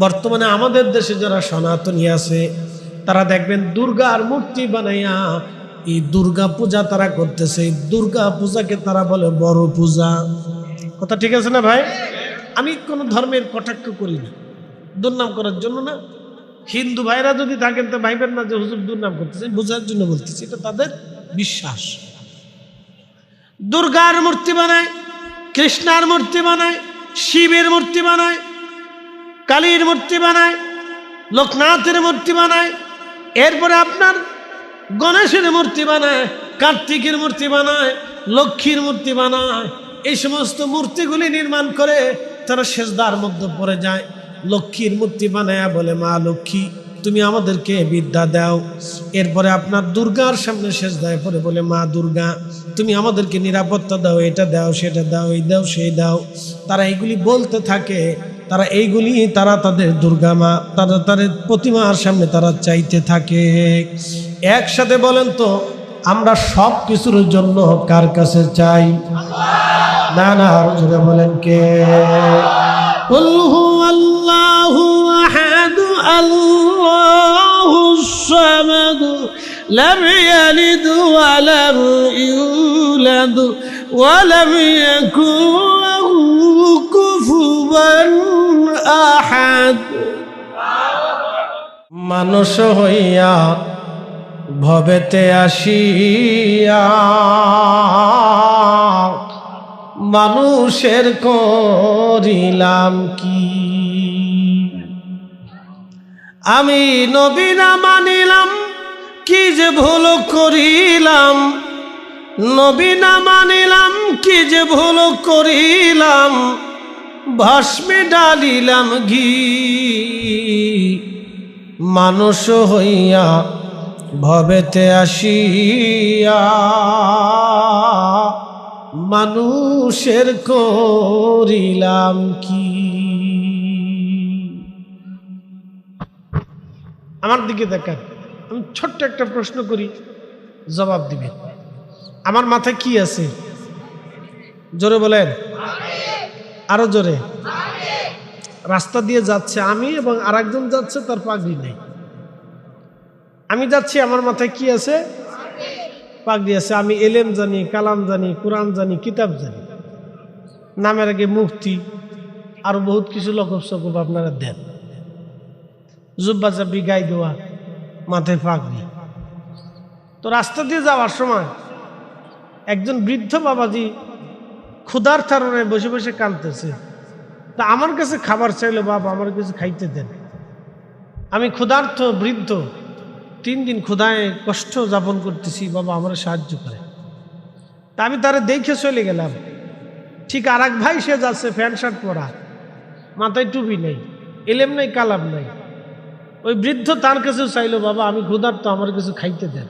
বর্তমানে আমাদের দেশে যারা সনাতনী আছে তারা দেখবেন দুর্গার মূর্তি বানাইয়া এই দুর্গা পূজা তারা করতেছে। দুর্গা পূজাকে তারা বলে বড় পূজা। কথা ঠিক আছে না ভাই? আমি কোনো ধর্মের কটাক্ষ করি না, দুর্নাম করার জন্য না। হিন্দু ভাইরা যদি থাকেন তো ভাইবেন না যে হুজুর দুর্নাম করতেছে, বোঝার জন্য বলতেছি, এটা তাদের বিশ্বাস। দুর্গার মূর্তি বানায়, কৃষ্ণার মূর্তি বানায়, শিবের মূর্তি বানায়, কালীর মূর্তি বানায়, লোকনাথের মূর্তি বানায়, এরপরে আপনার গণেশের মূর্তি বানায়, কার্তিকের মূর্তি বানায়, লক্ষ্মীর মূর্তি বানায়। এই সমস্ত মূর্তিগুলি নির্মাণ করে তারা সেজদার মধ্যে পড়ে যায়। লক্ষ্মীর মূর্তি বানায় বলে মা লক্ষ্মী তুমি আমাদেরকে বিদ্যা দাও। এরপরে আপনার দুর্গার সামনে সেজদায় পড়ে বলে মা দুর্গা তুমি আমাদেরকে নিরাপত্তা দাও, এটা দাও সেটা দাও, এই দাও সেই দাও। তারা এইগুলি বলতে থাকে, তারা এইগুলি তারা তাদের দুর্গা মা, তারা তাদের প্রতিমার সামনে তারা চাইতে থাকে। একসাথে বলেন তো আমরা সব কিছুর জন্য কার কাছে চাই? না না, আরো জোরে বলেন কে? কুল হুয়াল্লাহু আহাদ আল্লাহুস সামাদ লাম ইয়ালিদ ওয়া লাম ইউলাদ ওয়া লাম ইয়াকুল লাহু কুফুওয়ান আহাদ। মানুষ হইয়া ভবেতে আসিয়া মানুষের করিলাম কি? আমি নবী না মানিলাম কি যে ভুল করিলাম, নবী না মানিলাম কি যে ভুল করিলাম, ভস্মে ডালিলাম ঘি। মানুষ হইয়া ভবেতে আসিয়া মানুষের করিলাম কি? আমার দিকে দেখান, আমি ছোট্ট একটা প্রশ্ন করি, জবাব দিবেন। আমার মাথায় কি আছে? জোরে বলেন, আরো জোরে। রাস্তা দিয়ে যাচ্ছে আমি এবং আরেকজন যাচ্ছে, তার পাগড়ি নেই। আমি যাচ্ছি, আমার মাথায় কি আছে? পাগড়ি আছে। আমি এলেম জানি, কালাম জানি, কোরআন জানি, কিতাব জানি। নামের আগে মুফতি, আরো বহুত কিছু লকব সকব আপনারা দেন। জুব্বা চাবি গায়ে দেওয়া, মাথায় পাগড়ি। তো রাস্তা দিয়ে যাওয়ার সময় একজন বৃদ্ধ বাবাজি ক্ষুধার তাড়নায় বসে বসে কাঁদতেছে। তা আমার কাছে খাবার চাইলো, বাবা আমার কাছে খাইতে দেন। আমি ক্ষুধার্ত বৃদ্ধ, 3 দিন ক্ষুধায় কষ্ট যাপন করতেছি, বাবা আমার সাহায্য করে। তা আমি তারে দেখে চলে গেলাম। ঠিক আর এক ভাই সে যাচ্ছে, প্যান্ট শার্ট পরা, মাথায় টুপি নেই, এলেম নেই, কালাম নেই। ওই বৃদ্ধ তার কাছেও চাইলো, বাবা আমি ক্ষুধার্ত আমার কিছু খাইতে দেন।